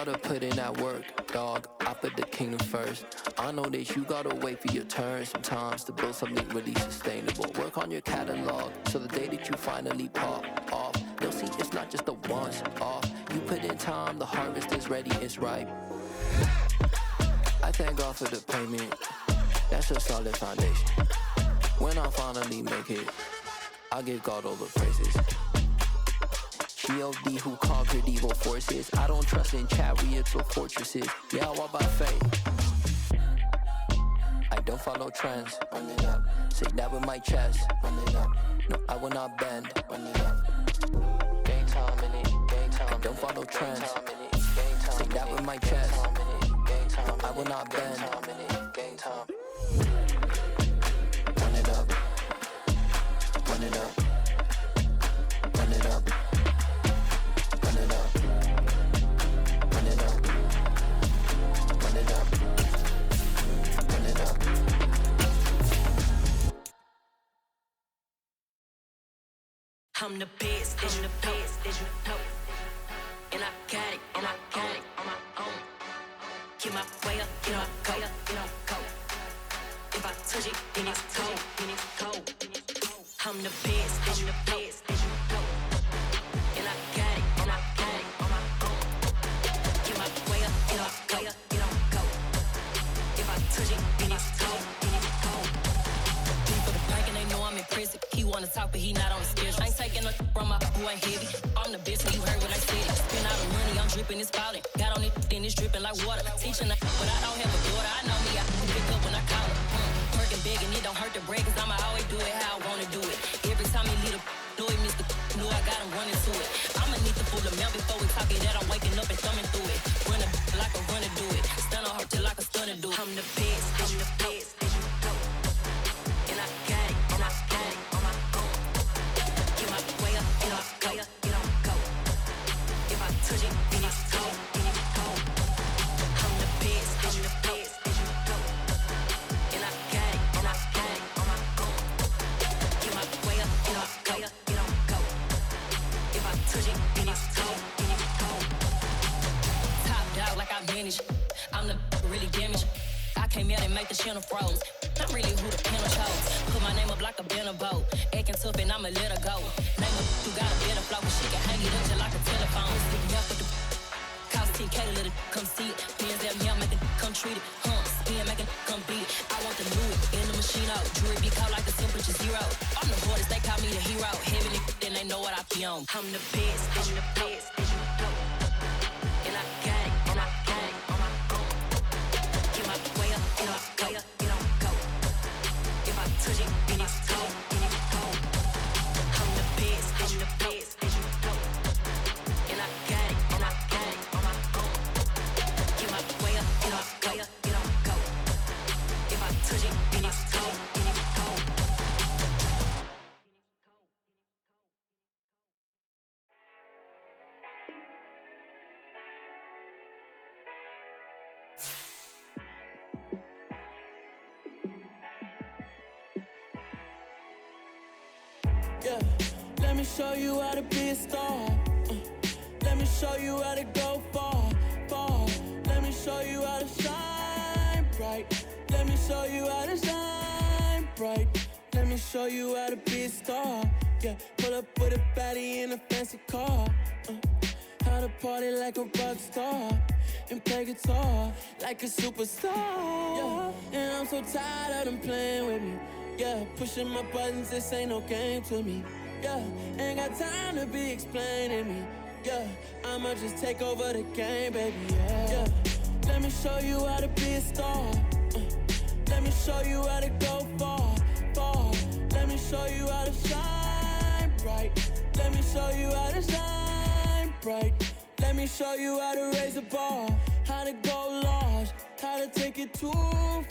gotta put in that work, dog. I put the kingdom first. I know that you gotta wait for your turn sometimes to build something really sustainable. Work on your catalog, so the day that you finally pop off, they'll see it's not just a once off. You put in time, the harvest is ready, it's ripe. I thank God for the payment, that's a solid foundation. When I finally make it, I give God all the praises. G.O.D. who conquered evil forces. I don't trust in chariots or fortresses. Yeah, I walk by faith. I don't follow trends. Run it up. Say that with my chest. Run it up. No, I will not bend. Run it up. Game time in it. Game time. I don't follow trends. Say that with my chest. No, I will not bend. Game time. Run it up. Run it up. Run it up. Run it up. Run it up. Run it up. Run it up. I'm the best, and you know. And I got it, and I got it on my own. Get my way up, get my go, go. If I touch it, then it's cold, I'm the best, and you know. And I got it, and I got it on my own. Get my way up, get my go. If I touch it, then it's cold, for the bank and they know I'm in prison. He wanna talk, but he not on the schedule. I ain't taking no from my who ain't heavy. I'm the best, and you heard what I said. Spend all the money, I'm dripping, it's falling. Got on it, then it's dripping like water. Teaching, but I don't have a daughter. I know me, I can pick up when I call her. Working big, and it don't hurt to break, cause I'ma always do it how I wanna do it. Every time he lead a do it, Mr. Know I got him running to it. I'ma need the full amount before we talk it. That I'm waking up and thumbing through it. Run like a runner do it. Stun on her till like a stunner do it. I'm the best, and you know. And I got it, and I got it on my own. Get my way up, get my go. If I touch it, then it's cold, I'm the best, and you know. And I got it, and I got it on my own. Get my way up, get my go. If I touch it, then it's cold, Top dog like I manage. I'm the really damaged. I came out and make the channel froze. I'm really who the piano chose. Put my name up like a banner boat. Acting tough and I'ma let her go. Name her who got a better flow, but she can hang it up just like a telephone. Sticking up with the cost 10K to let it come see it. Pins that me, make it come treat it. Spin, make it come beat it. I want the new it in the machine out. Jewelry be caught like the temperature zero. I'm the hardest, they call me the hero. Heaven it, then they know what I be on. I'm the best, and you know. And I got it, and I got it on my own. Get my way up, get my go. If I touch it, then it's cold, I'm the best, and you know. And I got it, and I got it on my own. Get my way up, get my go. If I touch it, then it's cold, Yeah, let me show you how to be a star. Let me show you how to go far. Let me show you how to shine bright. Let me show you how to shine bright. Let me show you how to be a star. Yeah, pull up with a baddie in a fancy car. How to party like a rock star and play guitar like a superstar. Yeah, and I'm so tired of them playing with me. Yeah, pushing my buttons, this ain't no game to me. Yeah, ain't got time to be explaining me. Yeah, I'ma just take over the game, baby. Yeah, let me show you how to be a star. Let me show you how to go far. Let me show you how to shine bright. Let me show you how to shine bright. Let me show you how to raise a bar, how to go large, how to take it too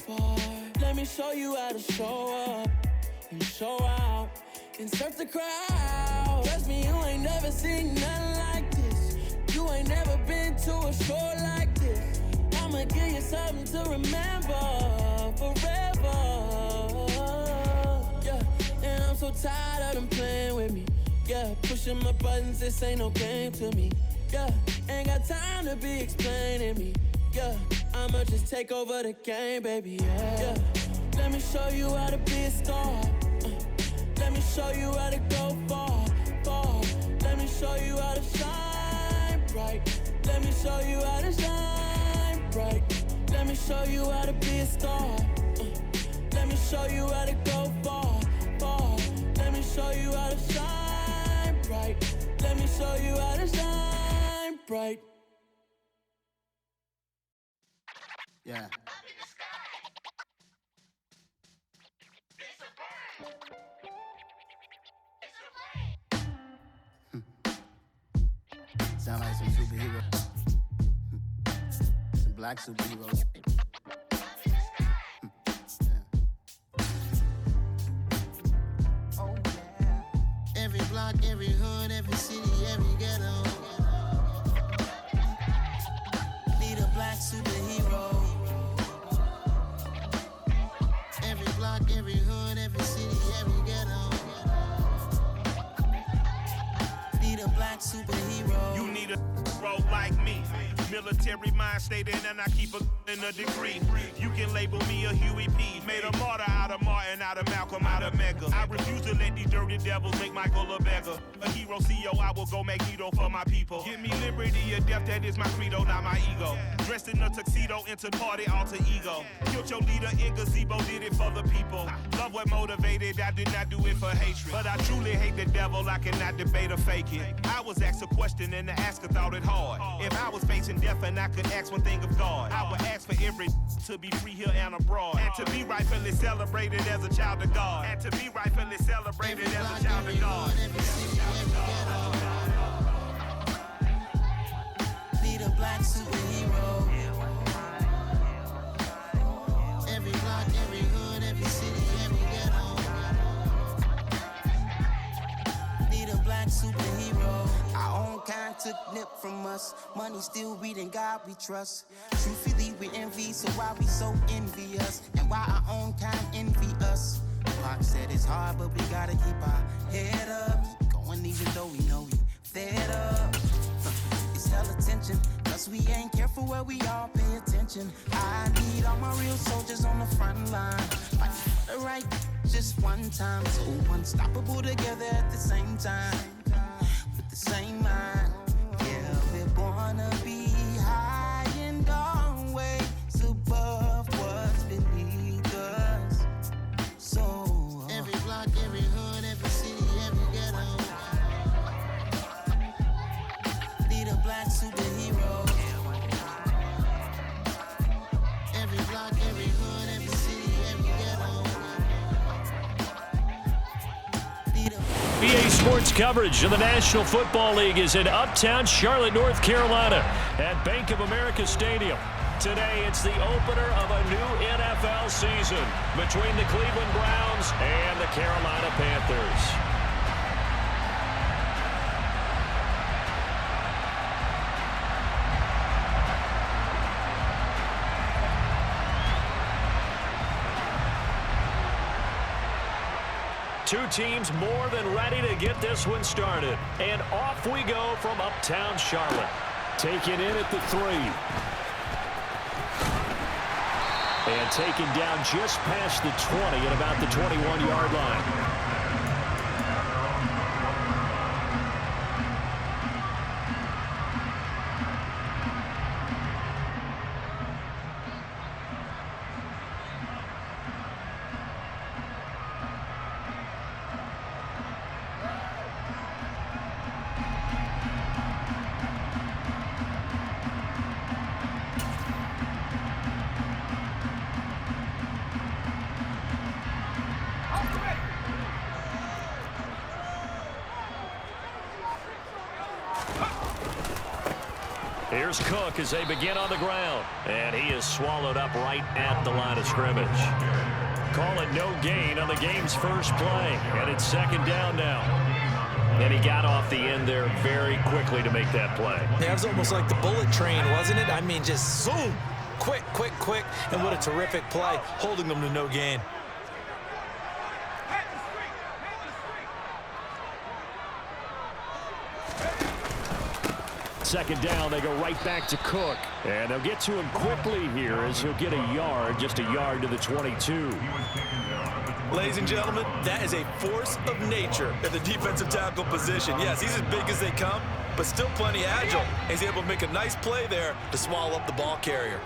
far. Let me show you how to show up and show out and surf the crowd. Trust me, you ain't never seen nothing like this. You ain't never been to a show like this. I'ma give you something to remember forever. Yeah, and I'm so tired of them playing with me. Yeah, pushing my buttons, this ain't no game to me. Yeah, ain't got time to be explaining me. Yeah, I'ma just take over the game, baby. Yeah. Let me show you how to be a star. Let me show you how to go far, far. Let me show you how to shine bright. Let me show you how to shine bright. Let me show you how to be a star. Let me show you how to go far, far. Let me show you how to shine bright. Let me show you how to shine bright. Yeah. Sound like some superheroes. Some black superheroes. Oh, yeah. Every block, every hood, every city, every ghetto. Need a black superhero. Every block, every hood, every city, every ghetto. Need a black superhero. You need a role like me. Military mind stated, and I keep in a degree. You can label me a Huey P. Made a martyr out of Martin, out of Malcolm, out of Mega. I refuse to let these dirty devils make Michael a beggar. A hero CEO, I will go Magneto for my people. Give me liberty or death, that is my credo, not my ego. Dressed in a tuxedo, into party, alter ego. Killed your leader in gazebo, did it for the people. Love what motivated, I did not do it for hatred. But I truly hate the devil, I cannot debate or fake it. I was asked a question and the asker thought it hard. If I was facing death and I could ask one thing of God, I would ask for every to be free here and abroad, and to be rightfully celebrated as a child of God, and to be rightfully celebrated as a child of God. Need a black superhero. Every block, every hood, every city, every ghetto. Need a black superhero. Our own kind took nip from us. Money still reading God we trust. Truthfully we envy, so why we so envious? And why our own kind envy us? Pac said it's hard, but we gotta keep our head up. Keep going even though we know we fed up. It's hella tension, cause we ain't careful where we all pay attention. I need all my real soldiers on the front line. Fight for the right just one time. So unstoppable together at the same time. With the same mind. Yeah, we're gonna be high and always above what's beneath us. So every block, every hood, every city, every ghetto. Need a black superhero. Every block, every hood, every city, every ghetto. Need a BA Sports coverage of the National Football League is in Uptown Charlotte, North Carolina at Bank of America Stadium. Today, it's the opener of a new NFL season between the Cleveland Browns and the Carolina Panthers. Two teams more than ready to get this one started. And off we go from Uptown Charlotte. Taken in at the 3. And taken down just past the 20 at about the 21-yard line. Here's Cook as they begin on the ground. And he is swallowed up right at the line of scrimmage. Call it no gain on the game's first play. And it's second down now. And he got off the end there very quickly to make that play. Yeah, it was almost like the bullet train, wasn't it? I mean, just zoom. Quick, quick, quick. And what a terrific play, holding them to no gain. second down, they go right back to Cook. And they'll get to him quickly here as he'll get a yard, just a yard to the 22. Ladies and gentlemen, that is a force of nature at the defensive tackle position. Yes, he's as big as they come, but still plenty agile. He's able to make a nice play there to swallow up the ball carrier.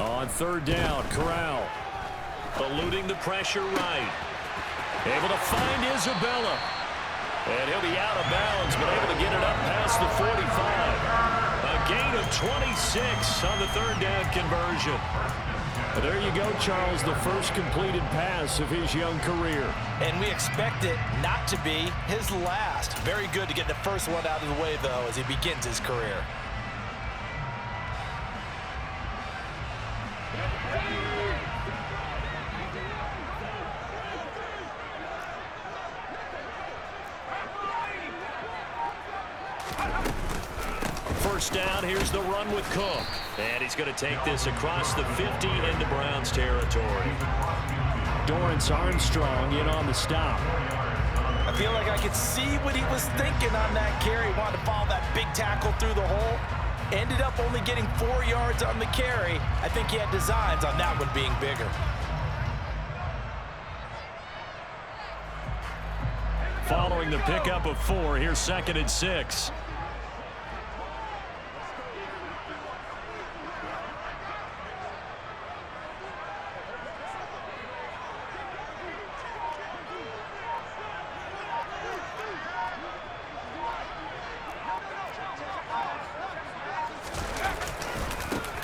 On third down, Corral eluding the pressure right. Able to find Isabella. And he'll be out of bounds, but able to get it up past the 45. A gain of 26 on the third down conversion. But there you go, Charles, the first completed pass of his young career. And we expect it not to be his last. Very good to get the first one out of the way, though, as he begins his career. First down, here's the run with Cook. And he's going to take this across the 50 into Browns territory. Dorrance Armstrong in on the stop. I feel like I could see what he was thinking on that carry. Wanted to follow that big tackle through the hole. Ended up only getting 4 yards on the carry. I think he had designs on that one being bigger. Following the pickup of 4, here's 2nd and 6.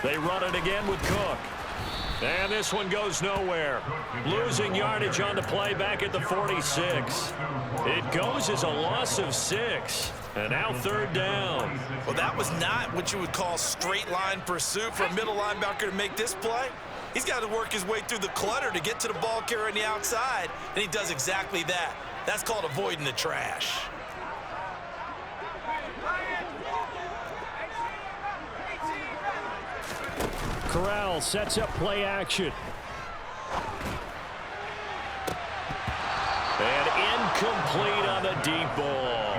They run it again with Cook. And this one goes nowhere. Losing yardage on the play back at the 46. It goes as a loss of 6. And now third down. Well, that was not what you would call straight line pursuit for a middle linebacker to make this play. He's got to work his way through the clutter to get to the ball carrier on the outside, and he does exactly that. That's called avoiding the trash. Corral sets up play action. And incomplete on the deep ball.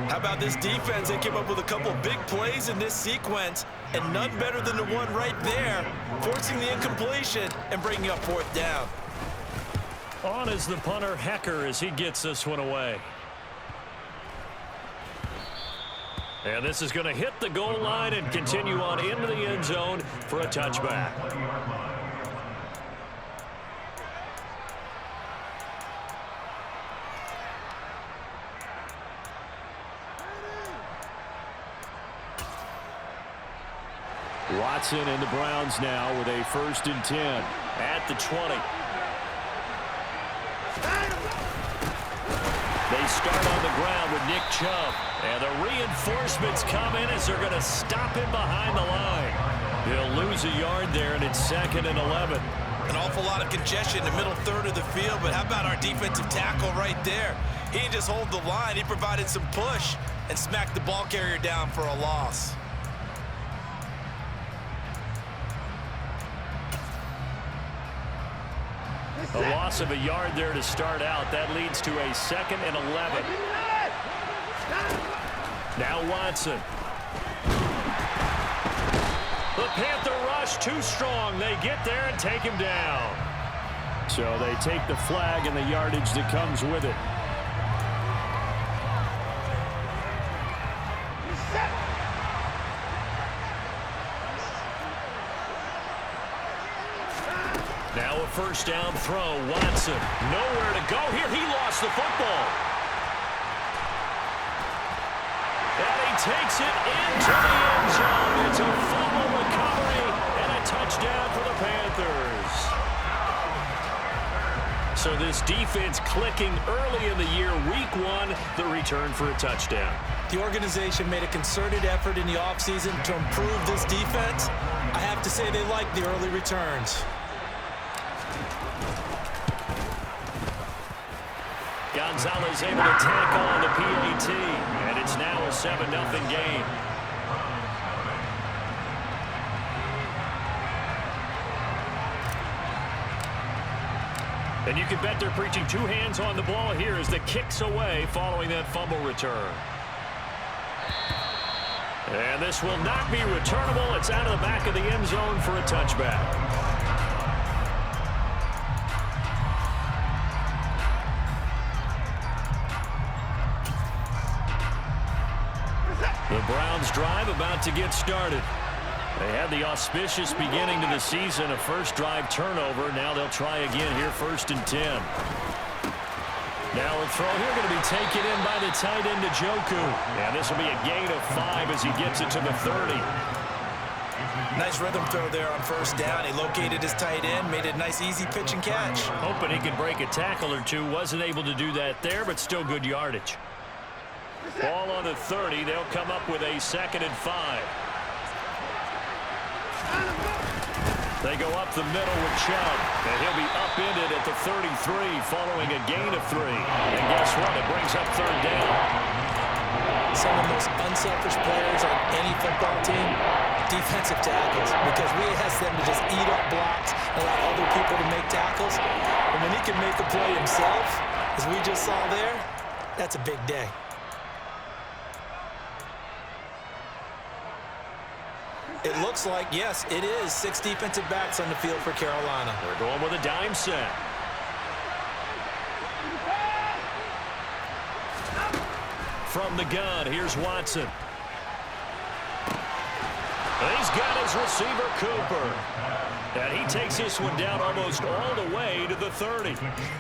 How about this defense? They came up with a couple of big plays in this sequence, and none better than the one right there, forcing the incompletion and bringing up fourth down. On is the punter, Hecker, as he gets this one away. And this is going to hit the goal line and continue on into the end zone for a touchback. Watson and the Browns now with a 1st and 10 at the 20. They start on the ground with Nick Chubb. And the reinforcements come in as they're going to stop him behind the line. He'll lose a yard there, and it's 2nd and 11. An awful lot of congestion in the middle third of the field, but how about our defensive tackle right there? He didn't just hold the line. He provided some push and smacked the ball carrier down for a loss. A loss of a yard there to start out. That leads to a 2nd and 11. Now Watson. The Panther rush too strong. They get there and take him down. So they take the flag and the yardage that comes with it. Now a first down throw. Watson nowhere to go here. He lost the football. And he takes it into the end zone. It's a fumble recovery and a touchdown for the Panthers. So this defense clicking early in the year. Week 1, the return for a touchdown. The organization made a concerted effort in the offseason to improve this defense. I have to say they like the early returns. Gonzalez able to tackle on the PAT, and it's now a 7-0 game. And you can bet they're preaching two hands on the ball here as the kick's away following that fumble return. And this will not be returnable. It's out of the back of the end zone for a touchback. The Browns drive about to get started. They had the auspicious beginning to the season, a first drive turnover. Now they'll try again here, 1st and 10. Now a throw here going to be taken in by the tight end, Njoku. And this will be a gain of 5 as he gets it to the 30. Nice rhythm throw there on 1st down. He located his tight end, made a nice easy pitch and catch. Hoping he could break a tackle or two. Wasn't able to do that there, but still good yardage. Ball on the 30. They'll come up with a 2nd and 5. They go up the middle with Chubb, and he'll be upended at the 33 following a gain of 3. And guess what? It brings up 3rd down. Some of the most unselfish players on any football team, defensive tackles, because we ask them to just eat up blocks and allow other people to make tackles. And when he can make the play himself, as we just saw there, that's a big day. It looks like, yes, it is 6 defensive backs on the field for Carolina. They're going with a dime set. From the gun, here's Watson. He's got his receiver, Cooper. And he takes this one down almost all the way to the 30.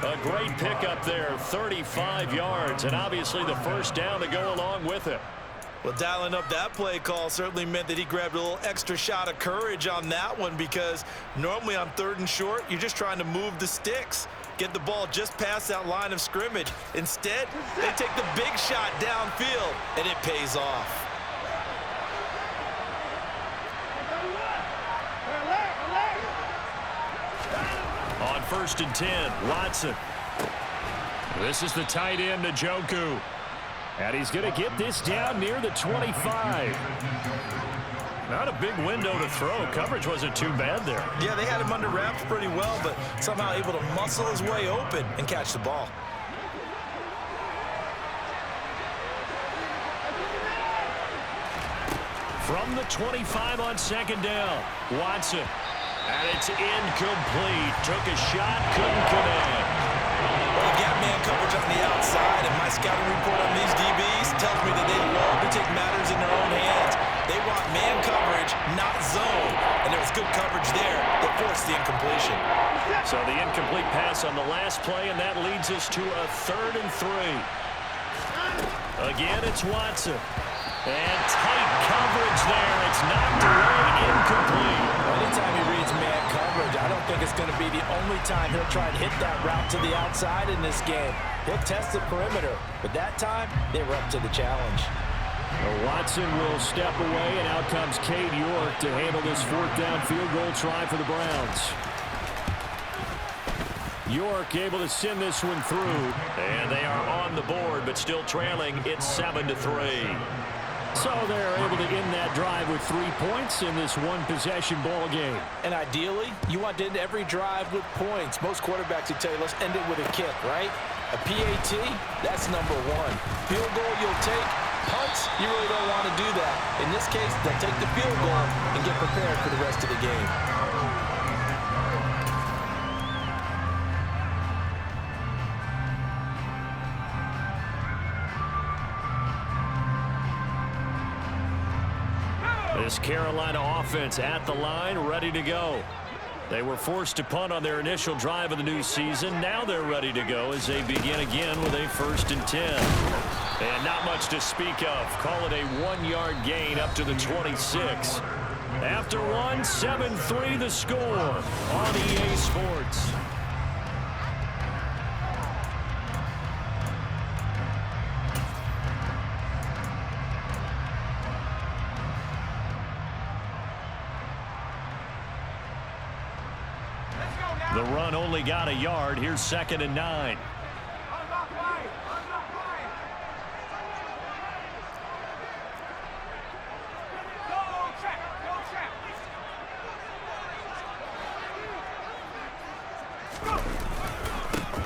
A great pickup there, 35 yards, and obviously the 1st down to go along with it. Well, dialing up that play call certainly meant that he grabbed a little extra shot of courage on that one, because normally on 3rd and short, you're just trying to move the sticks, get the ball just past that line of scrimmage. Instead, they take the big shot downfield, and it pays off. On 1st and 10, Watson. This is the tight end, Njoku. And he's going to get this down near the 25. Not a big window to throw. Coverage wasn't too bad there. Yeah, they had him under wraps pretty well, but somehow able to muscle his way open and catch the ball. From the 25 on 2nd down, Watson. And it's incomplete. Took a shot, couldn't connect. Well, you got man coverage on the outside, and my scouting report on these DBs tells me that they love to take matters in their own hands. They want man coverage, not zone. And there was good coverage there that forced the incompletion. So the incomplete pass on the last play, and that leads us to a 3rd and 3. Again, it's Watson. And tight coverage there. It's knocked away, incomplete. Anytime he reads man coverage, I don't think it's going to be the only time he'll try and hit that route to the outside in this game. He'll test the perimeter, but that time, they were up to the challenge. Well, Watson will step away, and out comes Cade York to handle this 4th down field goal try for the Browns. York able to send this one through, and they are on the board, but still trailing. It's 7-3. So they're able to end that drive with 3 points in this one-possession ball game. And ideally, you want to end every drive with points. Most quarterbacks would tell you, let's end it with a kick, right? A PAT, that's number 1. Field goal you'll take. Punts, you really don't want to do that. In this case, they'll take the field goal and get prepared for the rest of the game. This Carolina offense at the line, ready to go. They were forced to punt on their initial drive of the new season. Now they're ready to go as they begin again with a 1st and 10. And not much to speak of. Call it a 1-yard gain up to the 26. After one, 7-3 the score on EA Sports. The run only got a yard. Here's 2nd and 9.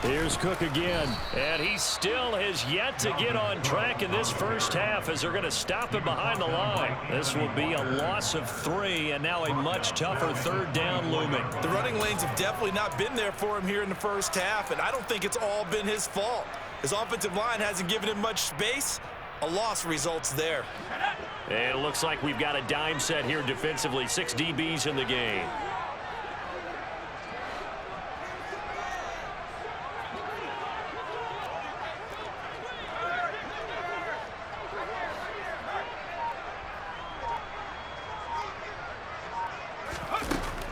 Here's Cook again, and he still has yet to get on track in this first half as they're going to stop him behind the line. This will be a loss of 3, and now a much tougher third down looming. The running lanes have definitely not been there for him here in the first half, and I don't think it's all been his fault. His offensive line hasn't given him much space. A loss results there. And it looks like we've got a dime set here defensively. 6 DBs in the game.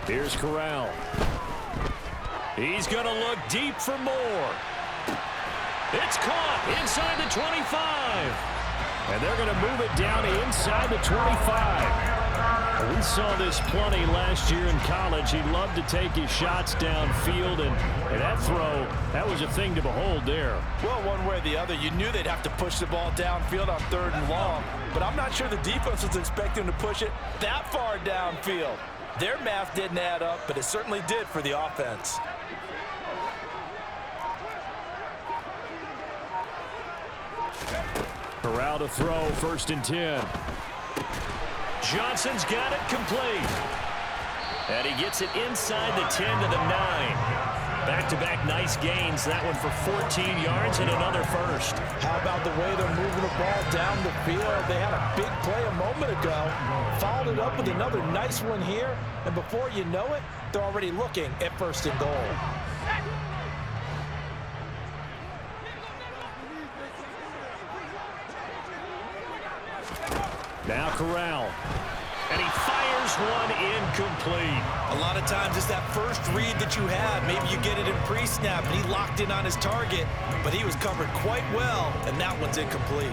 Here's Corral. He's going to look deep for more. It's caught inside the 25. And they're going to move it down inside the 25. We saw this plenty last year in college. He loved to take his shots downfield, and that throw, that was a thing to behold there. Well, one way or the other, you knew they'd have to push the ball downfield on 3rd and long, but I'm not sure the defense was expecting to push it that far downfield. Their math didn't add up, but it certainly did for the offense. Corral to throw, 1st and 10. Johnson's got it complete. And he gets it inside the 10 to the 9. Back-to-back nice gains. That one for 14 yards and another first. How about the way they're moving the ball down the field? They had a big play a moment ago. Followed it up with another nice one here. And before you know it, they're already looking at 1st and goal. Now Corral. And he fires one incomplete. A lot of times it's that first read that you have. Maybe you get it in pre-snap, and he locked in on his target, but he was covered quite well, and that one's incomplete.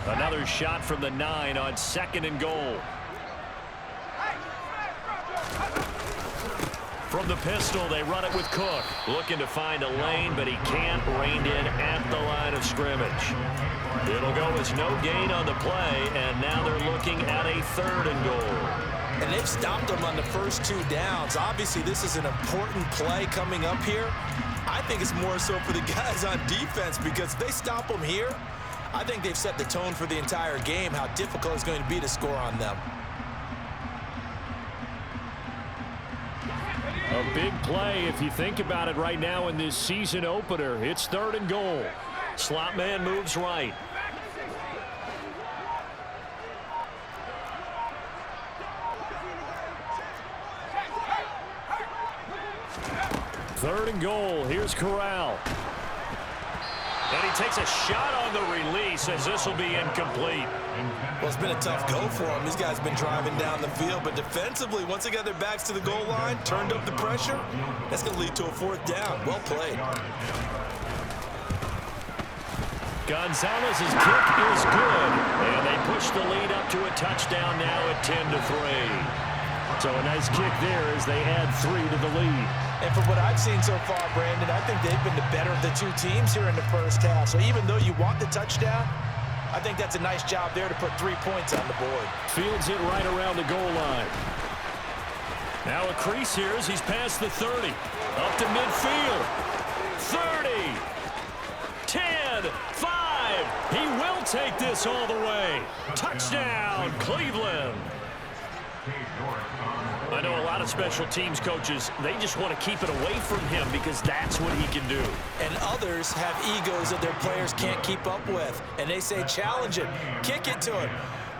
Another shot from the 9 on 2nd and goal. From the pistol, they run it with Cook. Looking to find a lane, but he can't. Reined in at the line of scrimmage. It'll go as no gain on the play, and now they're looking at a 3rd and goal. And they've stopped them on the first 2 downs. Obviously, this is an important play coming up here. I think it's more so for the guys on defense, because if they stop them here, I think they've set the tone for the entire game, how difficult it's going to be to score on them. A big play if you think about it right now in this season opener. It's 3rd and goal. Slot man moves right. Third and goal. Here's Corral. And he takes a shot on the release as this will be incomplete. Well, it's been a tough go for them. These guys have been driving down the field, but defensively, once they got their backs to the goal line, turned up the pressure, that's going to lead to a 4th down. Well played. Gonzalez's kick is good, and they push the lead up to a touchdown now at 10-3. So a nice kick there as they add 3 to the lead. And from what I've seen so far, Brandon, I think they've been the better of the 2 teams here in the first half. So even though you want the touchdown, I think that's a nice job there to put 3 points on the board. Fields it right around the goal line. Now a crease here as he's past the 30. Up to midfield. 30. 10. 5. He will take this all the way. Touchdown, Cleveland. I know a lot of special teams coaches, they just want to keep it away from him because that's what he can do. And others have egos that their players can't keep up with. And they say, challenge him, kick it to him.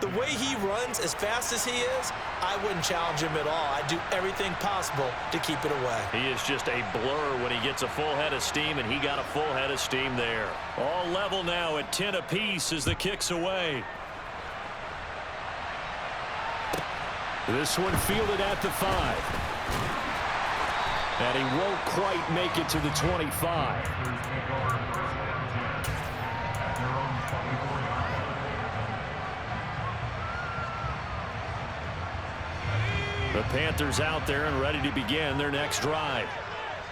The way he runs as fast as he is, I wouldn't challenge him at all. I'd do everything possible to keep it away. He is just a blur when he gets a full head of steam, and he got a full head of steam there. All level now at 10 apiece as the kick's away. This one fielded at the 5. And he won't quite make it to the 25. The Panthers out there and ready to begin their next drive.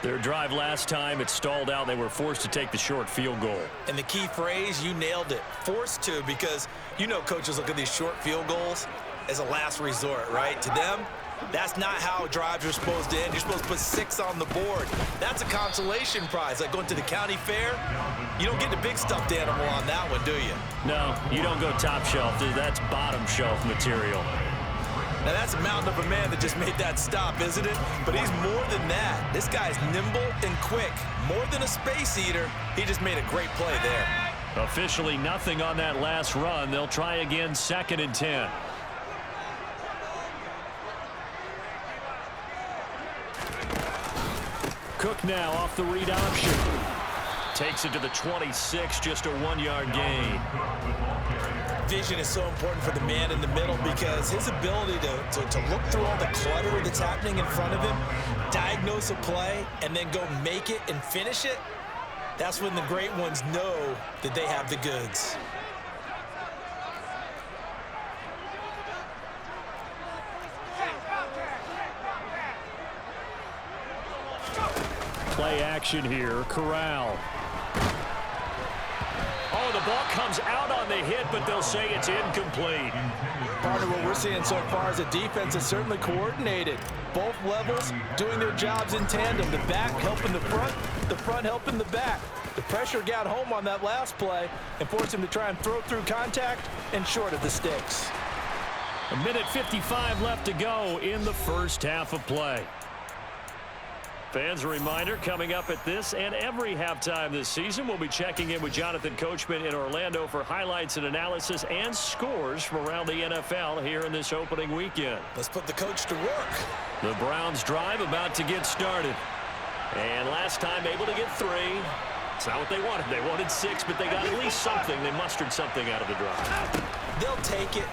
Their drive last time, it stalled out. They were forced to take the short field goal. And the key phrase, you nailed it. Forced to, because you know coaches look at these short field goals. as a last resort, right? To them, that's not how drives are supposed to end. You're supposed to put 6 on the board. That's a consolation prize. Like going to the county fair, you don't get the big stuffed animal on that one, do you? No, you don't go top shelf. That's bottom shelf material. Now, that's a mountain of a man that just made that stop, isn't it? But he's more than that. This guy's nimble and quick. More than a space eater, he just made a great play there. Officially nothing on that last run. They'll try again, 2nd and 10. Cook now off the read option. Takes it to the 26, just a 1-yard gain. Vision is so important for the man in the middle because his ability to look through all the clutter that's happening in front of him, diagnose a play, and then go make it and finish it, that's when the great ones know that they have the goods. Play action here, Corral. Oh, the ball comes out on the hit, but they'll say it's incomplete. Part of what we're seeing so far is the defense is certainly coordinated. Both levels doing their jobs in tandem. The back helping the front helping the back. The pressure got home on that last play and forced him to try and throw through contact and short of the sticks. 1:55 left to go in the first half of play. Fans, a reminder, coming up at this and every halftime this season, we'll be checking in with Jonathan Coachman in Orlando for highlights and analysis and scores from around the NFL here in this opening weekend. Let's put the coach to work. The Browns drive about to get started. And last time able to get 3. It's not what they wanted. They wanted 6, but they got at least something. They mustered something out of the drive. They'll take it.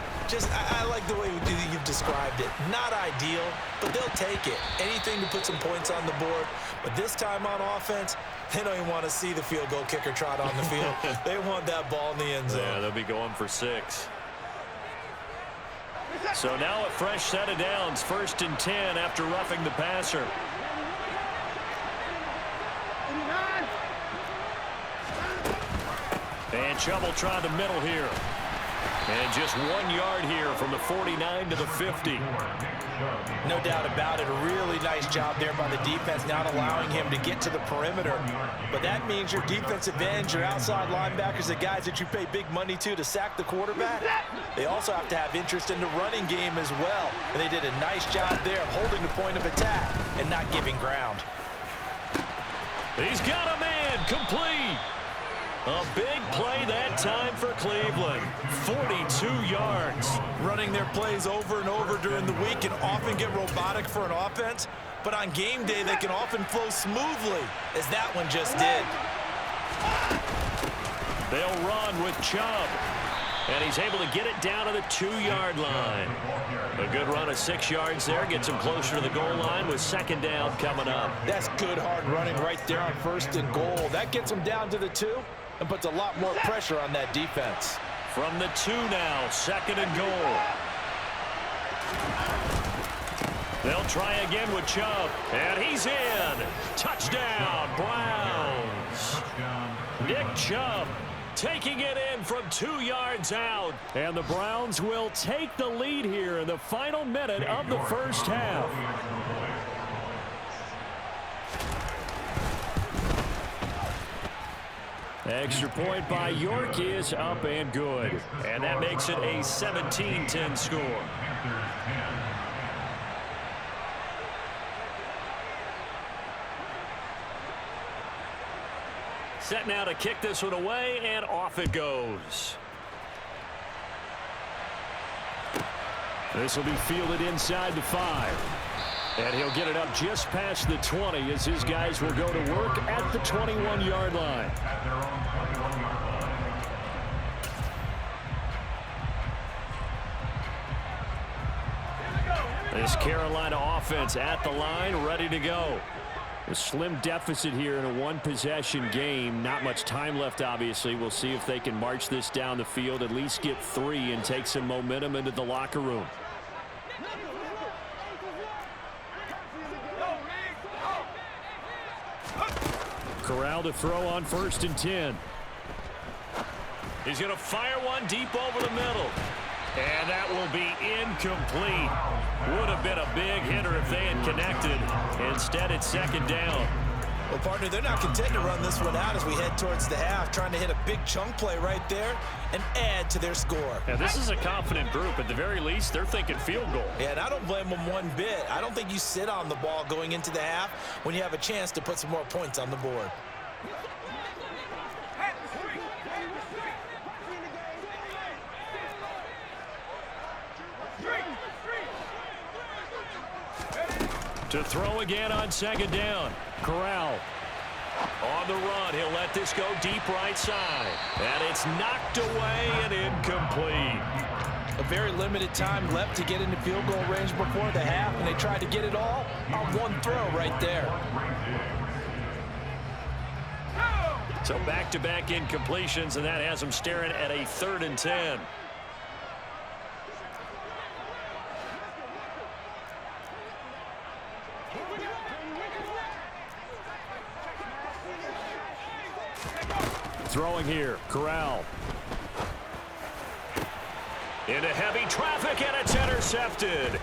I like the way you've described it. Not ideal, but they'll take it. Anything to put some points on the board. But this time on offense, they don't even want to see the field goal kicker trot on the field. They want that ball in the end zone. Yeah, they'll be going for 6. So now a fresh set of downs. 1st and 10 after roughing the passer. And Chubb will try the middle here. And just 1 yard here from the 49 to the 50. No doubt about it. A really nice job there by the defense, not allowing him to get to the perimeter. But that means your defensive ends, your outside linebackers, the guys that you pay big money to sack the quarterback, they also have to have interest in the running game as well. And they did a nice job there of holding the point of attack and not giving ground. He's got a man, complete. A big play that time for Cleveland. 42 yards. Running their plays over and over during the week can often get robotic for an offense, but on game day they can often flow smoothly, as that one just did. They'll run with Chubb. And he's able to get it down to the 2-yard line. A good run of 6 yards there. Gets him closer to the goal line with 2nd down coming up. That's good hard running right there on 1st and goal. That gets him down to the 2 and puts a lot more pressure on that defense. From the 2 now, 2nd and goal. They'll try again with Chubb. And he's in. Touchdown, Browns. Nick Chubb taking it in from 2 yards out. And the Browns will take the lead here in the final minute of the first half. Extra point by York is up and good. And that makes it a 17-10 score. Set now to kick this one away, and off it goes. This will be fielded inside the 5. And he'll get it up just past the 20 as his guys will go to work at the 21-yard line. This Carolina offense at the line, ready to go. A slim deficit here in a one-possession game. Not much time left, obviously. We'll see if they can march this down the field, at least get 3 and take some momentum into the locker room. Corral to throw on 1st and 10. He's going to fire one deep over the middle. And that will be incomplete. Would have been a big hitter if they had connected. Instead, it's second down. Well, partner, they're not content to run this one out as we head towards the half, trying to hit a big chunk play right there and add to their score. Yeah, this is a confident group. At the very least, they're thinking field goal. Yeah, and I don't blame them one bit. I don't think you sit on the ball going into the half when you have a chance to put some more points on the board. To throw again on second down. Corral on the run. He'll let this go deep right side. And it's knocked away and incomplete. A very limited time left to get into field goal range before the half, and they tried to get it all on one throw right there. So back-to-back incompletions, and that has them staring at a 3rd and 10. Throwing here, Corral. Into heavy traffic, and it's intercepted.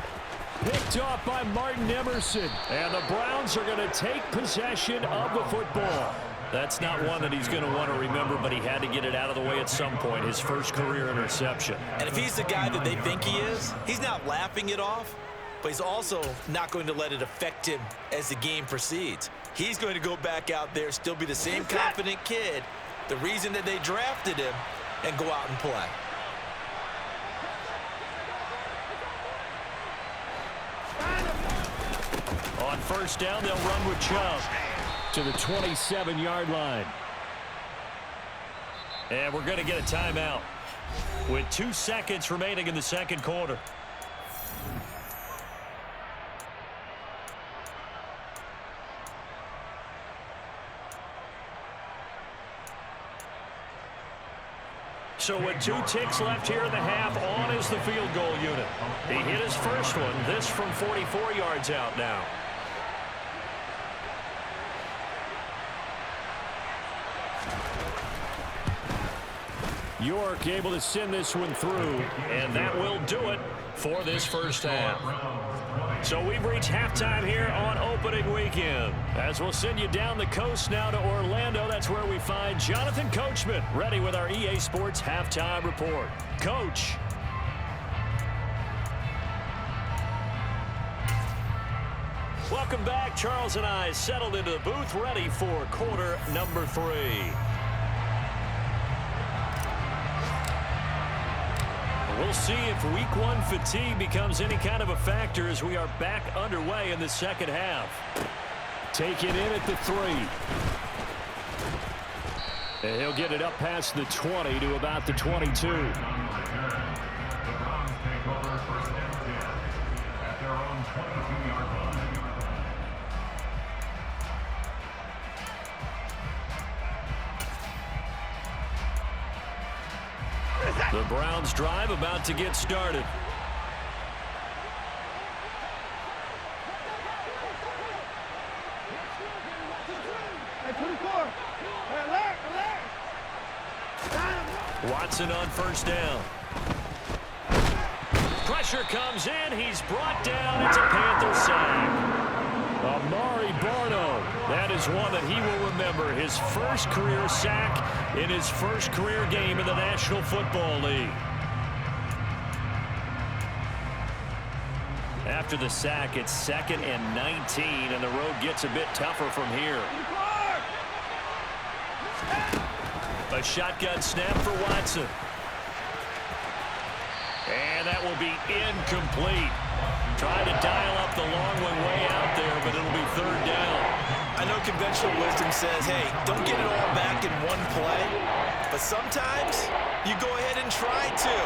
Picked off by Martin Emerson. And the Browns are going to take possession of the football. That's not one that he's going to want to remember, but he had to get it out of the way at some point, his first career interception. And if he's the guy that they think he is, he's not laughing it off, but he's also not going to let it affect him as the game proceeds. He's going to go back out there, still be the same confident kid, the reason that they drafted him, and go out and play. On first down, they'll run with Chubb to the 27-yard line. And we're going to get a timeout with 2 seconds remaining in the second quarter. So with 2 ticks left here in the half, on is the field goal unit. He hit his first one, this from 44 yards out now. York able to send this one through, and that will do it for this first half. So we've reached halftime here on opening weekend. As we'll send you down the coast now to Orlando, that's where we find Jonathan Coachman ready with our EA Sports halftime report. Coach. Welcome back. Charles and I settled into the booth ready for quarter number 3. We'll see if week 1 fatigue becomes any kind of a factor as we are back underway in the second half. Taken in at the 3. And he'll get it up past the 20 to about the 22. The Browns drive about to get started. Watson on first down. Pressure comes in. He's brought down. It's a Panther sack. Amari Barno. That is one that he will remember. His first career sack in his first career game in the National Football League. After the sack, it's 2nd and 19, and the road gets a bit tougher from here. A shotgun snap for Watson. And that will be incomplete. Trying to dial up the long one way out there, but it'll be 3rd down. I know conventional wisdom says, hey, don't get it all back in one play. But sometimes you go ahead and try to.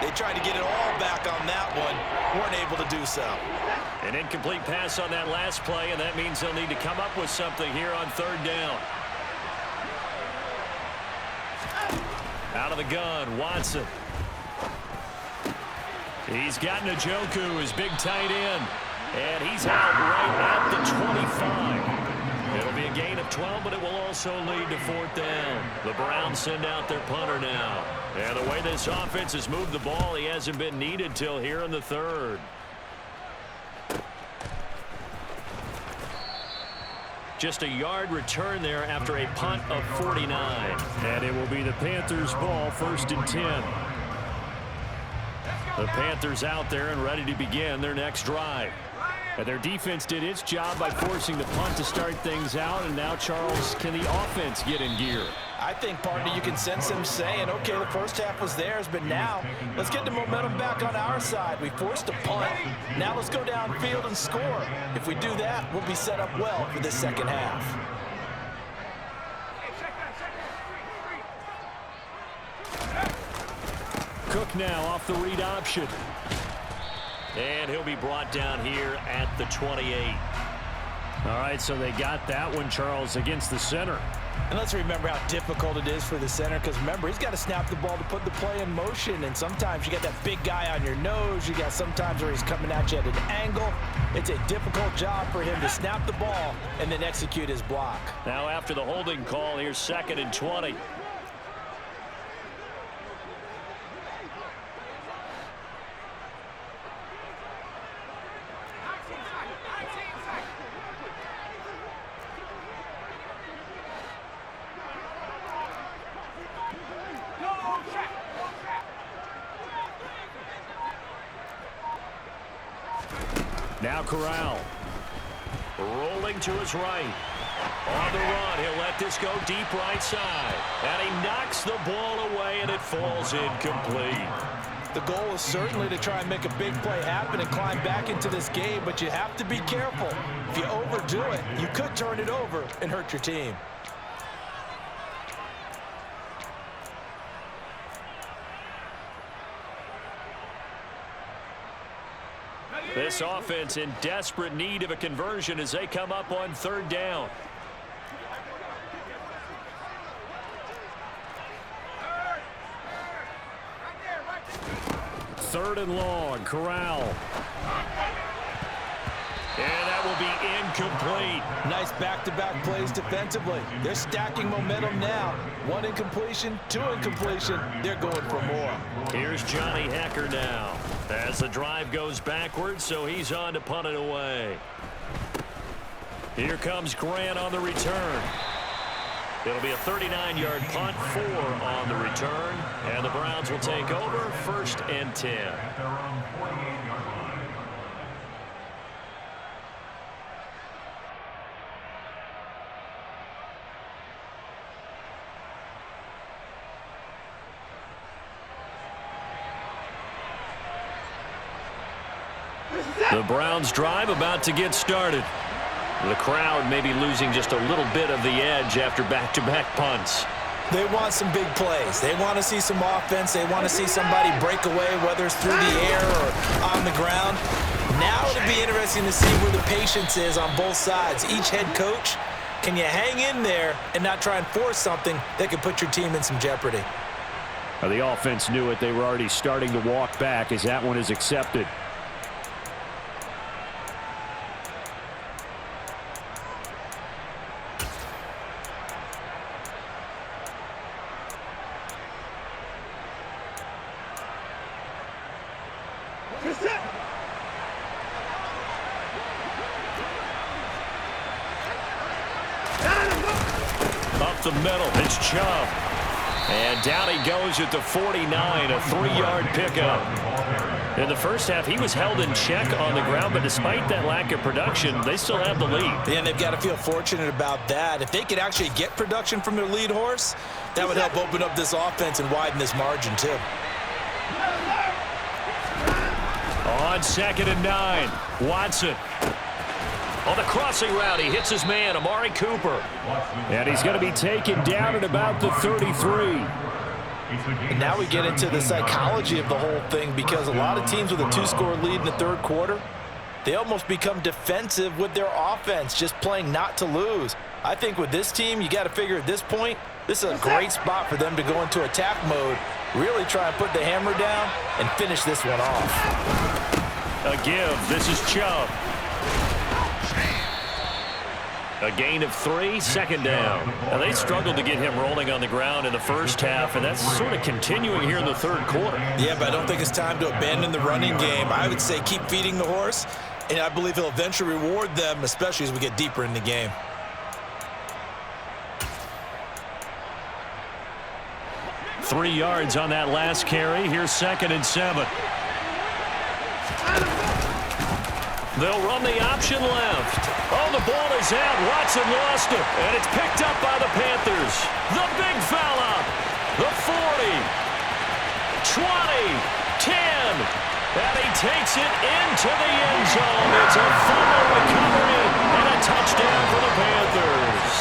They tried to get it all back on that one. Weren't able to do so. An incomplete pass on that last play, and that means they'll need to come up with something here on 3rd down. Out of the gun, Watson. He's got Njoku, his big tight end. And he's out right at the 25. It'll be a gain of 12, but it will also lead to 4th down. The Browns send out their punter now. And the way this offense has moved the ball, he hasn't been needed till here in the 3rd. Just a yard return there after a punt of 49. And it will be the Panthers' ball, 1st and 10. The Panthers out there and ready to begin their next drive. And their defense did its job by forcing the punt to start things out. And now, Charles, can the offense get in gear? I think, partner, you can sense them saying, okay, the first half was theirs, but now let's get the momentum back on our side. We forced a punt. Now let's go downfield and score. If we do that, we'll be set up well for this second half. Cook now off the read option. And he'll be brought down here at the 28. All right, so they got that one, Charles, against the center. And let's remember how difficult it is for the center, because remember, he's got to snap the ball to put the play in motion, and sometimes you got that big guy on your nose. You got sometimes where he's coming at you at an angle. It's a difficult job for him to snap the ball and then execute his block. Now after the holding call, here's 2nd and 20. Now Corral. Rolling to his right. On the run, he'll let this go deep right side. And he knocks the ball away, and it falls incomplete. The goal is certainly to try and make a big play happen and climb back into this game, but you have to be careful. If you overdo it, you could turn it over and hurt your team. This offense in desperate need of a conversion as they come up on 3rd down. Third and long, Corral. And that will be incomplete. Nice back-to-back plays defensively. They're stacking momentum now. 1 incompletion, 2 incompletion. They're going for more. Here's Johnny Hecker now as the drive goes backwards, so he's on to punt it away. Here comes Grant on the return. It'll be a 39-yard punt, 4 on the return, and the Browns will take over 1st and 10. The Browns drive about to get started. The crowd may be losing just a little bit of the edge after back-to-back punts. They want some big plays. They want to see some offense. They want to see somebody break away, whether it's through the air or on the ground. Now it'll be interesting to see where the patience is on both sides. Each head coach, can you hang in there and not try and force something that could put your team in some jeopardy? The offense knew it. They were already starting to walk back as that one is accepted. Up the middle, it's Chubb. And down he goes at the 49, a 3-yard pickup. In the first half, he was held in check on the ground, but despite that lack of production, they still have the lead. Yeah, and they've got to feel fortunate about that. If they could actually get production from their lead horse, that would help open up this offense and widen this margin, too. On 2nd and 9, Watson. On the crossing route, he hits his man, Amari Cooper. And he's going to be taken down at about the 33. And now we get into the psychology of the whole thing, because a lot of teams with a 2-score lead in the 3rd quarter, they almost become defensive with their offense, just playing not to lose. I think with this team, you got to figure at this point, this is a great spot for them to go into attack mode, really try and put the hammer down and finish this one off. A give. This is Chubb. A gain of 3, second down. Now, they struggled to get him rolling on the ground in the first half, and that's sort of continuing here in the third quarter. Yeah, but I don't think it's time to abandon the running game. I would say keep feeding the horse, and I believe he'll eventually reward them, especially as we get deeper in the game. Three yards on that last carry. Here's 2nd and 7. They'll run the option left. Oh, the ball is out. Watson lost it. And it's picked up by the Panthers. The big fella. The 40. 20. 10. And he takes it into the end zone. It's a fumble recovery and a touchdown for the Panthers.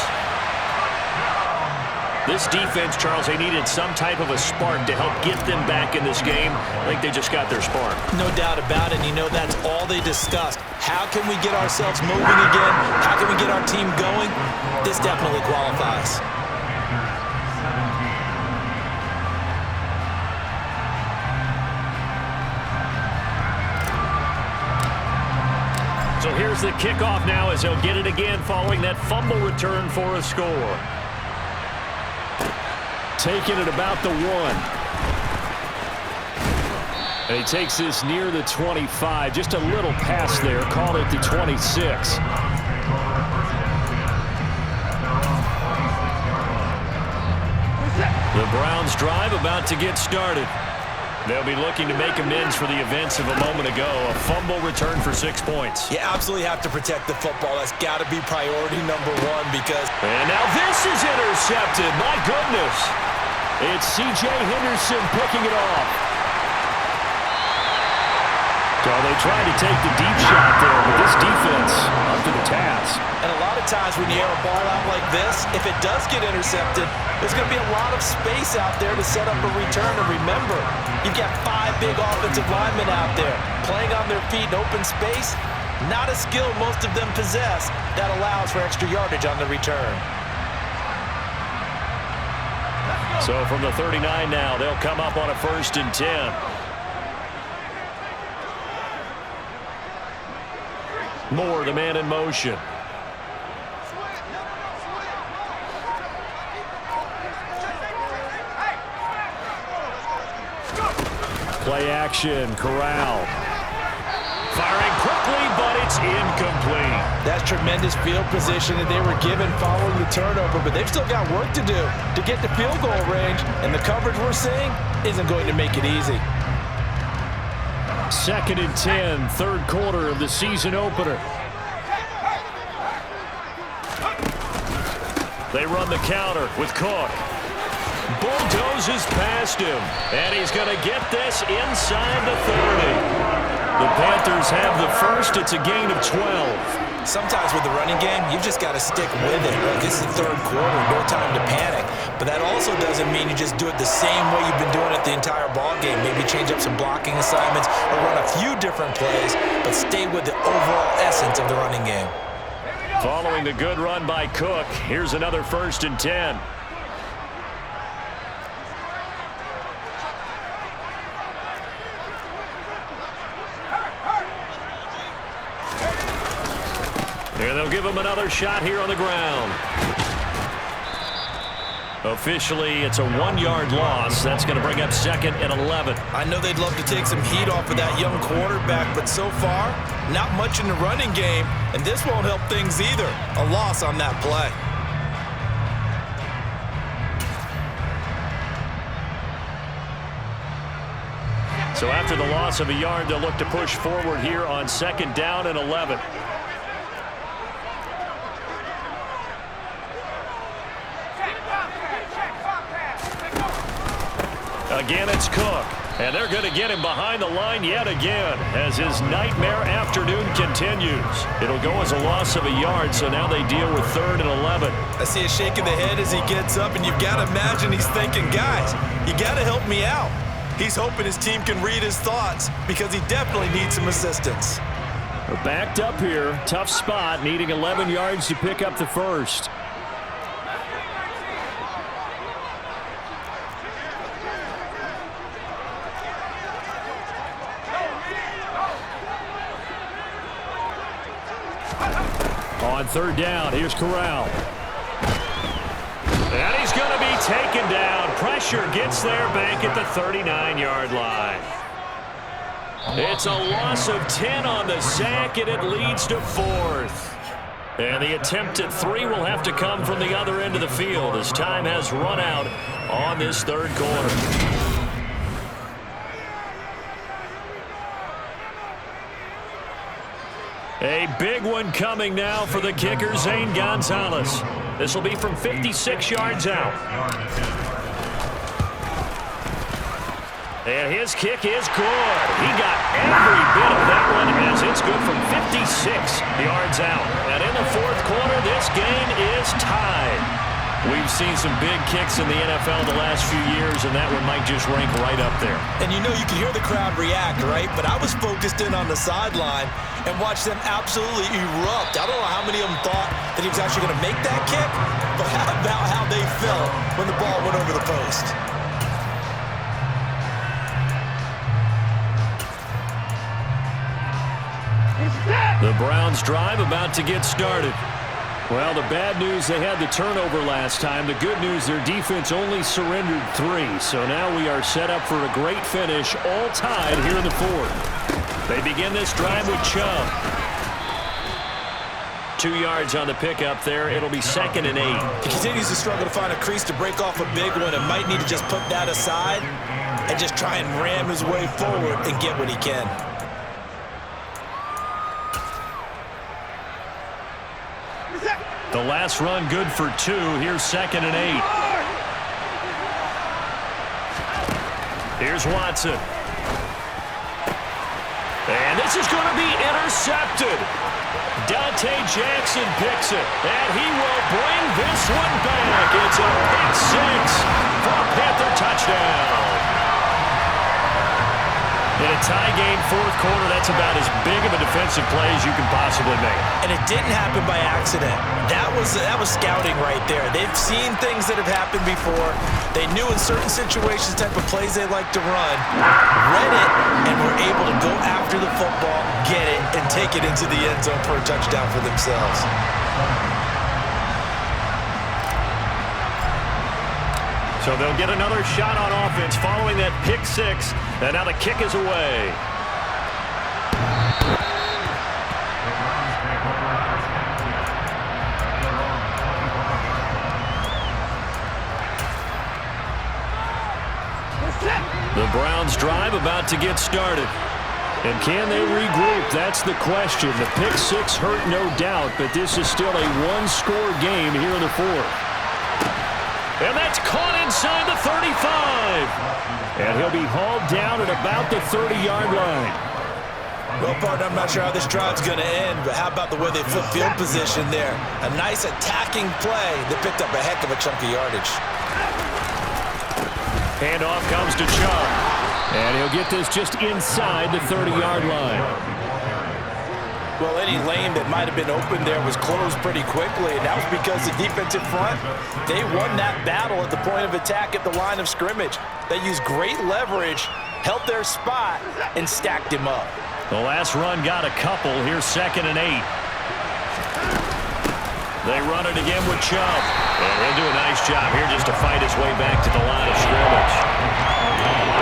This defense, Charles, they needed some type of a spark to help get them back in this game. I think they just got their spark. No doubt about it. And you know, that's all they discussed. How can we get ourselves moving again? How can we get our team going? This definitely qualifies. So here's the kickoff now as they'll get it again following that fumble return for a score. Taking it about the 1. And he takes this near the 25. Just a little pass there. Call it the 26. The Browns drive about to get started. They'll be looking to make amends for the events of a moment ago. A fumble return for 6 points. You absolutely have to protect the football. That's got to be priority number 1 because... And now this is intercepted. My goodness. It's C.J. Henderson picking it off. So they tried to take the deep shot there, but this defense up to the task. And a lot of times when you air a ball out like this, if it does get intercepted, there's going to be a lot of space out there to set up a return. And remember, you've got 5 big offensive linemen out there playing on their feet in open space. Not a skill most of them possess that allows for extra yardage on the return. So from the 39 now, they'll come up on a 1st and 10. Moore, the man in motion. Play action, Corral. Firing quickly, but it's incomplete. That's tremendous field position that they were given following the turnover, but they've still got work to do to get to field goal range, and the coverage we're seeing isn't going to make it easy. 2nd and 10, third quarter of the season opener. They run the counter with Cook. Bulldozes past him, and he's going to get this inside the 30. The Panthers have the first. It's a gain of 12. Sometimes with the running game, you've just got to stick with it. Like, it's the third quarter, no time to panic. But that also doesn't mean you just do it the same way you've been doing it the entire ball game. Maybe change up some blocking assignments or run a few different plays, but stay with the overall essence of the running game. Following the good run by Cook, here's another 1st and 10. And they'll give him another shot here on the ground. Officially, it's a 1-yard loss. That's going to bring up 2nd and 11. I know they'd love to take some heat off of that young quarterback, but so far, not much in the running game, and this won't help things either. A loss on that play. So after the loss of a yard, they'll look to push forward here on 2nd down and 11. Again, it's Cook. And they're going to get him behind the line yet again as his nightmare afternoon continues. It'll go as a loss of a yard, so now they deal with 3rd and 11. I see a shake of the head as he gets up, and you've got to imagine he's thinking, guys, you got to help me out. He's hoping his team can read his thoughts because he definitely needs some assistance. We're backed up here. Tough spot, needing 11 yards to pick up the first. On third down, here's Corral. And he's going to be taken down. Pressure gets there back at the 39-yard line. It's a loss of 10 on the sack, and it leads to fourth. And the attempt at 3 will have to come from the other end of the field as time has run out on this third quarter. A big one coming now for the kicker, Zane Gonzalez. This will be from 56 yards out. And his kick is good. He got every bit of that one as it's good from 56 yards out. And in the fourth quarter, this game is tied. We've seen some big kicks in the NFL the last few years, and that one might just rank right up there. And you know, you can hear the crowd react, right? But I was focused in on the sideline and watched them absolutely erupt. I don't know how many of them thought that he was actually going to make that kick, but how about how they felt when the ball went over the post? The Browns drive about to get started. Well, the bad news, they had the turnover last time. The good news, their defense only surrendered 3. So now we are set up for a great finish, all tied here in the fourth. They begin this drive with Chubb. 2 yards on the pickup there. It'll be 2nd and 8. He continues to struggle to find a crease to break off a big one and might need to just put that aside and just try and ram his way forward and get what he can. The last run good for 2. Here's 2nd and 8. Here's Watson. And this is going to be intercepted. Dante Jackson picks it, and he will bring this one back. It's a pick 6 for a Panther touchdown. In a tie game, fourth quarter, that's about as big of a defensive play as you can possibly make. And it didn't happen by accident. That was scouting right there. They've seen things that have happened before. They knew in certain situations the type of plays they like to run, read it, and were able to go after the football, get it, and take it into the end zone for a touchdown for themselves. So they'll get another shot on offense following that pick 6. And now the kick is away. The Browns drive about to get started. And can they regroup? That's the question. The pick 6 hurt, no doubt, but this is still a one-score game here in the fourth. And that's caught inside the 35. And he'll be hauled down at about the 30-yard line. Well, partner, I'm not sure how this drive's going to end, but how about the way they flip field position there? A nice attacking play that picked up a heck of a chunk of yardage. Handoff comes to Chubb. And he'll get this just inside the 30-yard line. Well, any lane that might have been open there was closed pretty quickly, and that was because the defensive front, they won that battle at the point of attack at the line of scrimmage. They used great leverage, held their spot, and stacked him up. The last run got a couple. Here's 2nd and 8. They run it again with Chubb. And he'll do a nice job here just to fight his way back to the line of scrimmage.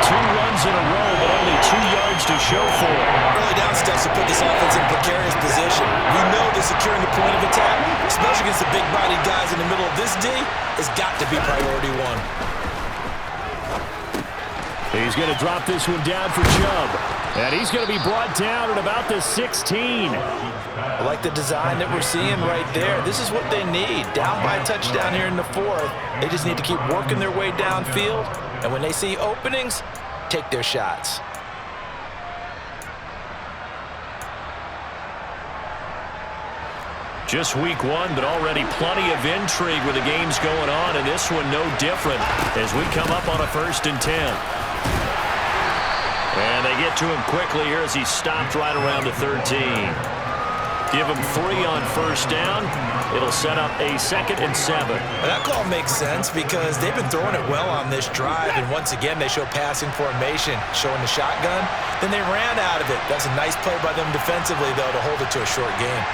2 runs in a row, but only 2 yards to show for it. Early down steps to put this offense in a precarious position. We know that securing the point of attack, especially against the big-bodied guys in the middle of this D, has got to be priority 1. He's going to drop this one down for Chubb. And he's going to be brought down at about the 16. I like the design that we're seeing right there. This is what they need. Down by a touchdown here in the fourth. They just need to keep working their way downfield. And when they see openings, take their shots. Just week 1, but already plenty of intrigue with the games going on, and this one no different as we come up on a 1st and 10. And they get to him quickly here as he stopped right around the 13. Give him 3 on 1st down. It'll set up a 2nd and 7. Well, that call makes sense because they've been throwing it well on this drive, and once again they show passing formation, showing the shotgun. Then they ran out of it. That's a nice play by them defensively, though, to hold it to a short game.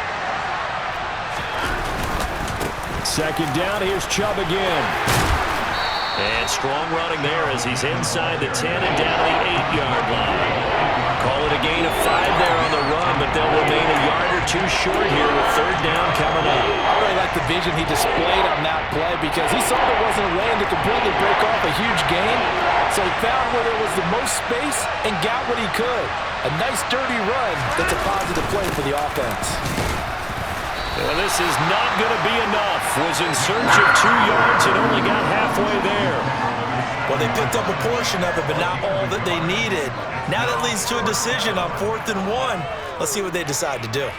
second down. Here's Chubb again. And strong running there as he's inside the 10 and down to the 8-yard line. Call it a gain of 5 there on the run, but they'll remain a yard or two short here with third down coming up. I really like the vision he displayed on that play because he saw there wasn't a lane to completely break off a huge gain. So he found where there was the most space and got what he could. A nice dirty run that's a positive play for the offense. Well, this is not going to be enough. Was in search of 2 yards and only got halfway there. Well, they picked up a portion of it, but not all that they needed. Now that leads to a decision on 4th and 1. Let's see what they decide to do.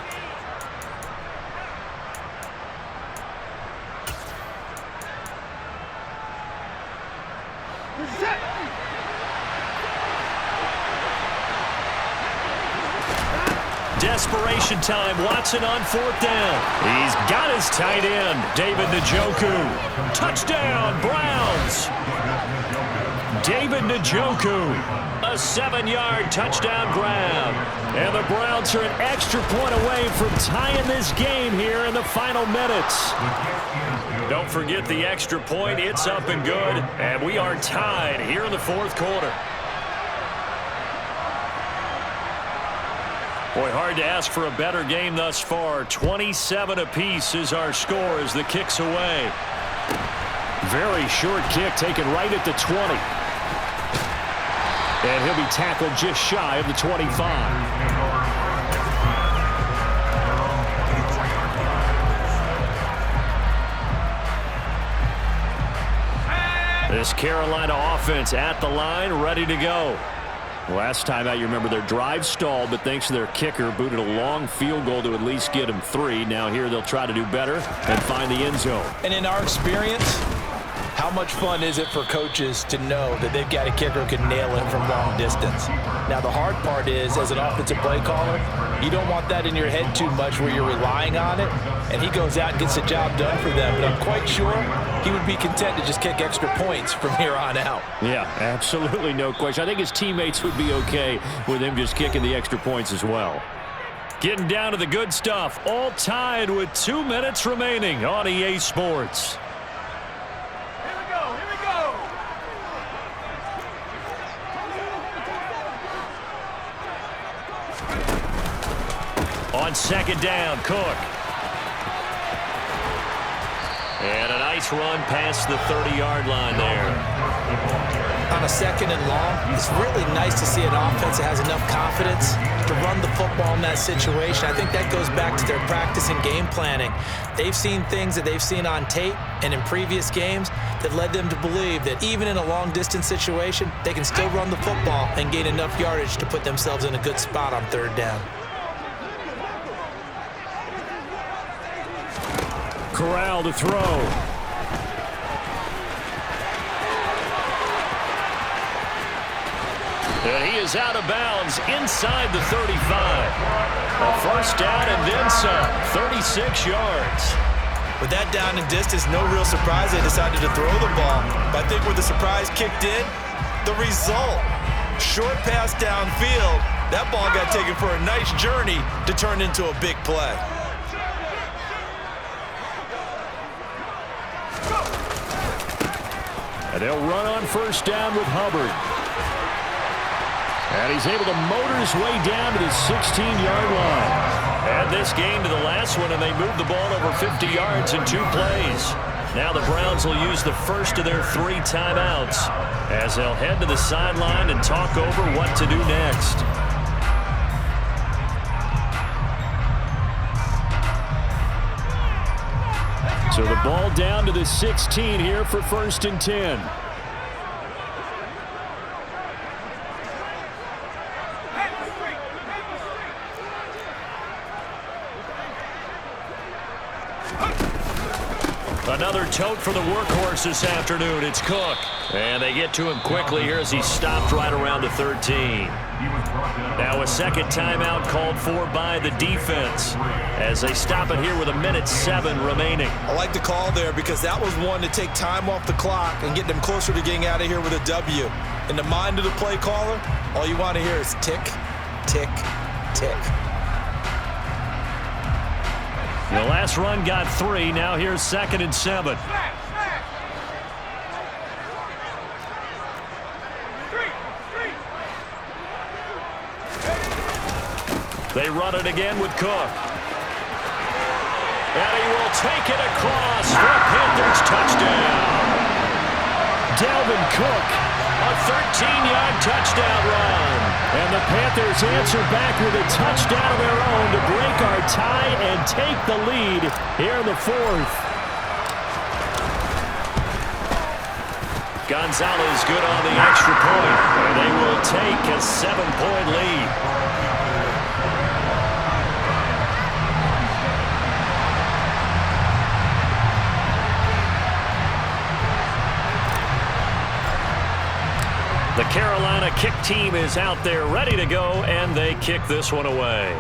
Desperation time. Watson on 4th down. He's got his tight end, David Njoku. Touchdown, Browns. David Njoku. A 7-yard touchdown grab. And the Browns are an extra point away from tying this game here in the final minutes. Don't forget the extra point. It's up and good. And we are tied here in the 4th quarter. Boy, hard to ask for a better game thus far. 27 apiece is our score as the kick's away. Very short kick taken right at the 20. And he'll be tackled just shy of the 25. This Carolina offense at the line, ready to go. Last time out, you remember their drive stalled, but thanks to their kicker, booted a long field goal to at least get them 3. Now here they'll try to do better and find the end zone. And in our experience, how much fun is it for coaches to know that they've got a kicker who can nail it from long distance? Now, the hard part is, as an offensive play caller, you don't want that in your head too much where you're relying on it, and he goes out and gets the job done for them. But I'm quite sure he would be content to just kick extra points from here on out. Yeah, absolutely no question. I think his teammates would be okay with him just kicking the extra points as well. Getting down to the good stuff, all tied with 2 minutes remaining on EA Sports. On second down, Cook. And a nice run past the 30-yard line there. On a second and long, it's really nice to see an offense that has enough confidence to run the football in that situation. I think that goes back to their practice and game planning. They've seen things that they've seen on tape and in previous games that led them to believe that even in a long-distance situation, they can still run the football and gain enough yardage to put themselves in a good spot on third down. Corral to throw. And he is out of bounds inside the 35. A first down and then some. 36 yards. With that down and distance, no real surprise they decided to throw the ball. But I think where the surprise kicked in, the result. Short pass downfield. That ball got taken for a nice journey to turn into a big play. And they'll run on first down with Hubbard. And he's able to motor his way down to the 16-yard line. Add this game to the last one, and they move the ball over 50 yards in 2 plays. Now the Browns will use the first of their 3 timeouts as they'll head to the sideline and talk over what to do next. So the ball down to the 16 here for first and 10. Another tote for the workhorse this afternoon. It's Cook. And they get to him quickly here as he stopped right around the 13. Now a second timeout called for by the defense as they stop it here with 1:07 remaining. I like the call there because that was one to take time off the clock and get them closer to getting out of here with a W. In the mind of the play caller, all you want to hear is tick, tick, tick. The last run got 3. Now here's 2nd and 7. They run it again with Cook. And he will take it across for a Panthers touchdown. Dalvin Cook, a 13-yard touchdown run. And the Panthers answer back with a touchdown of their own to break our tie and take the lead here in the 4th. Gonzalez good on the extra point, and they will take a 7-point lead. The Carolina kick team is out there ready to go, and they kick this one away.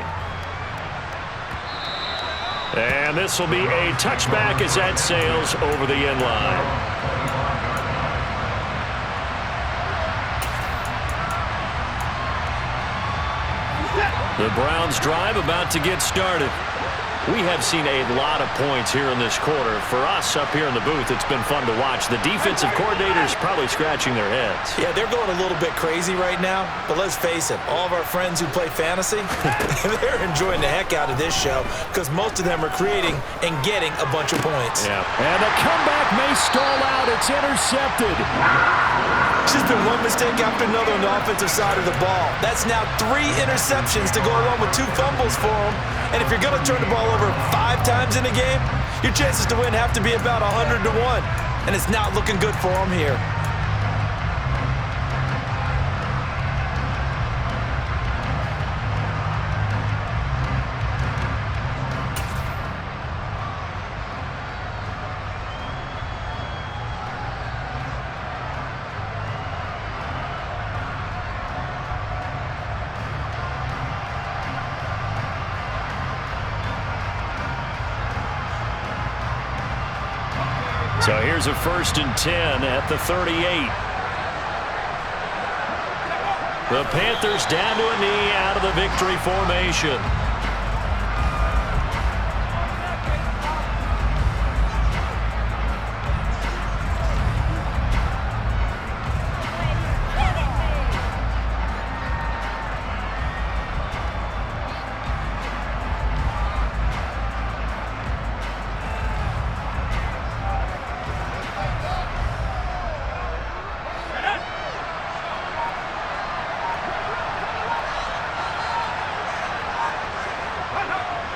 And this will be a touchback as that sails over the end line. The Browns drive about to get started. We have seen a lot of points here in this quarter. For us up here in the booth, it's been fun to watch. The defensive coordinators probably scratching their heads. Yeah, they're going a little bit crazy right now. But let's face it, all of our friends who play fantasy, they're enjoying the heck out of this show because most of them are creating and getting a bunch of points. Yeah. And the comeback may stall out. It's intercepted. It's just been one mistake after another on the offensive side of the ball. That's now 3 interceptions to go along with 2 fumbles for them. And if you're going to turn the ball over 5 times in a game, your chances to win have to be about 100 to 1. And it's not looking good for them here. So here's a 1st and 10 at the 38. The Panthers down to a knee out of the victory formation.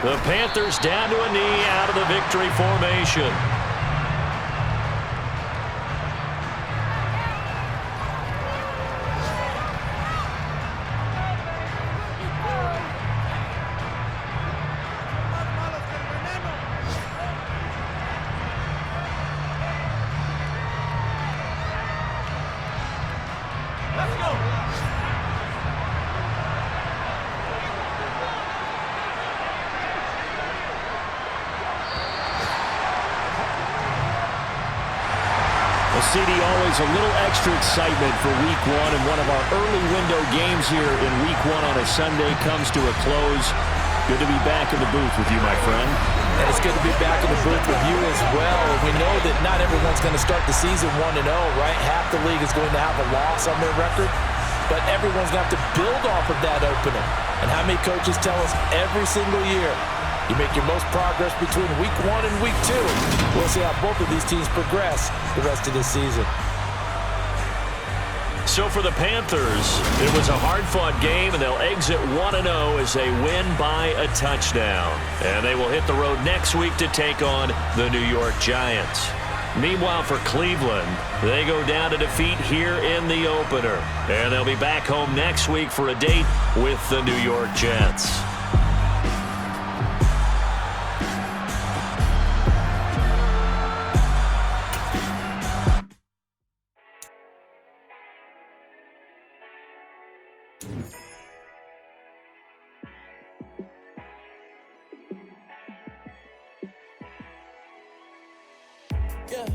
The Panthers down to a knee out of the victory formation. CD, always a little extra excitement for Week 1, and one of our early window games here in Week 1 on a Sunday comes to a close. Good to be back in the booth with you, my friend. And it's good to be back in the booth with you as well. We know that not everyone's going to start the season 1-0, right? Half the league is going to have a loss on their record, but everyone's going to have to build off of that opening. And how many coaches tell us every single year, you make your most progress between Week 1 and Week 2. We'll see how both of these teams progress the rest of this season. So for the Panthers, it was a hard-fought game, and they'll exit 1-0 as they win by a touchdown. And they will hit the road next week to take on the New York Giants. Meanwhile, for Cleveland, they go down to defeat here in the opener. And they'll be back home next week for a date with the New York Jets. Yeah,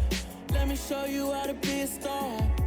let me show you how to be a star.